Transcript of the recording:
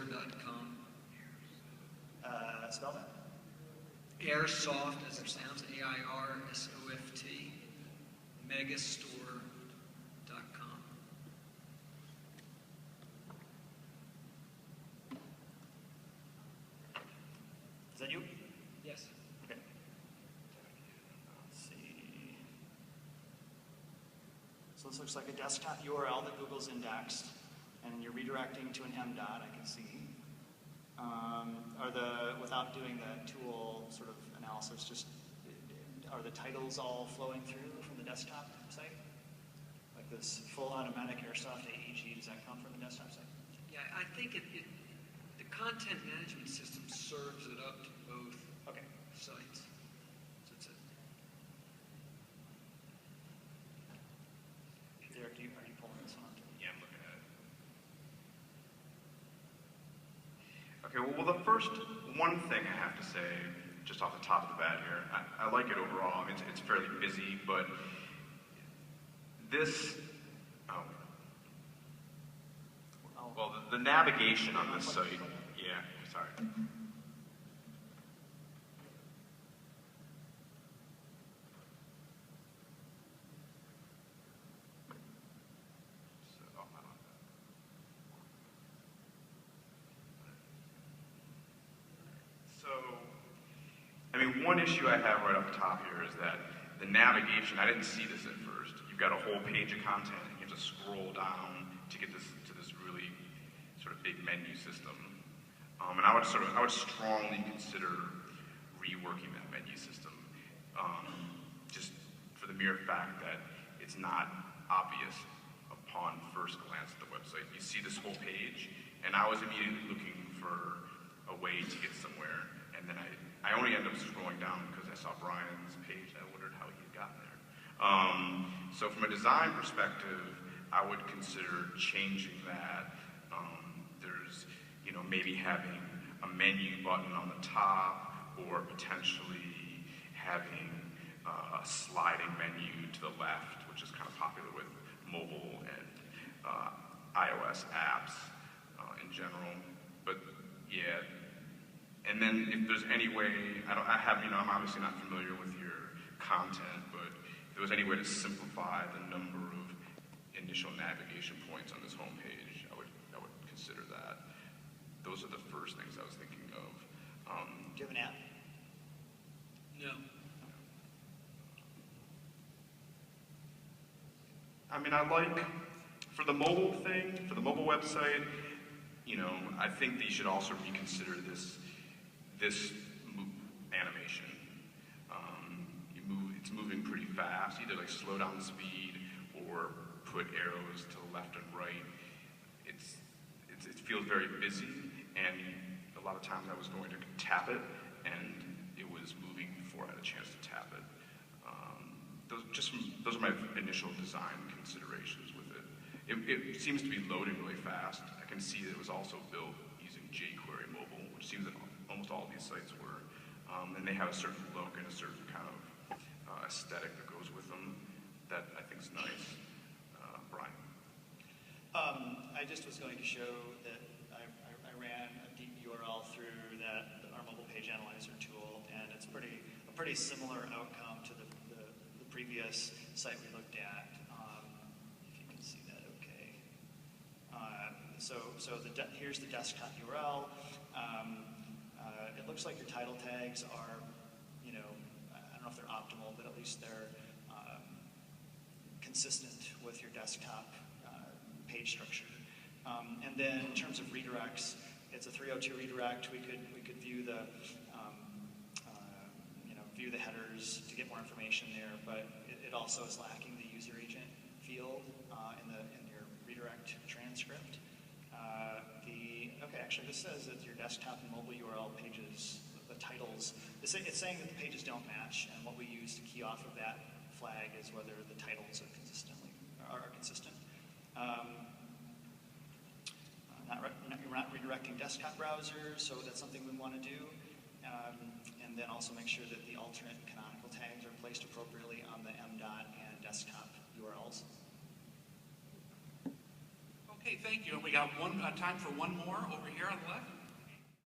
megastore.com. Spell that. Airsoft, as it sounds, AIRSOFT, megastore.com. Is that you? Yes. Okay. Let's see. So this looks like a desktop URL that Google's indexed, and you're redirecting to an MDOT, I can see. Without doing the tool sort of analysis, just are the titles all flowing through from the desktop site? Like this full automatic Airsoft AEG, does that come from the desktop site? Yeah, I think the content management system serves it up to both sites. So it's Derek, are you pulling this on? Yeah, I'm looking at it. Okay, well, the first one thing I have to say, just off the top of the bat here, I like it overall. I mean, it's fairly busy, but this, well, the navigation on this site, yeah, sorry. I mean, one issue I have right off the top here is that the navigation, I didn't see this at first. You've got a whole page of content, and you have to scroll down to get to this really sort of big menu system. And I would strongly consider reworking that menu system, just for the mere fact that it's not obvious upon first glance at the website. You see this whole page, and I was immediately looking for a way to get somewhere, and then I only ended up scrolling down because I saw Brian's page and I wondered how he had gotten there. So from a design perspective, I would consider changing that. There's, maybe having a menu button on the top, or potentially having a sliding menu to the left, which is kind of popular with mobile and iOS apps in general. But yeah. And then if there's any way, I'm obviously not familiar with your content, but if there was any way to simplify the number of initial navigation points on this homepage, I would consider that. Those are the first things I was thinking of. Do you have an app? No. I mean, for the mobile thing, for the mobile website, I think they should also reconsider this animation. It's moving pretty fast. Either like slow down the speed or put arrows to the left and right. It feels very busy, and a lot of times I was going to tap it, and it was moving before I had a chance to tap it. Those are my initial design considerations with it. It seems to be loading really fast. I can see that it was also built using jQuery mobile, which seems that almost all of these sites were. And they have a certain look and a certain kind of aesthetic that goes with them that I think is nice. Brian? I just was going to show that I ran a deep URL through our mobile page analyzer tool, and it's a pretty similar outcome to the previous site we looked at. If you can see that, okay. Here's the desktop URL. It looks like your title tags are, I don't know if they're optimal, but at least they're consistent with your desktop page structure. And then in terms of redirects, it's a 302 redirect. We could view the view the headers to get more information there, but it also is lacking the user agent field in your redirect transcript. Actually, this says that your desktop and mobile URL pages, the titles, it's saying that the pages don't match, and what we use to key off of that flag is whether the titles are consistent. We're not redirecting desktop browsers, so that's something we want to do. And then also make sure that the alternate canonical tags are placed appropriately on the MDOT and desktop URLs. Okay, thank you. And we got time for one more over here on the left.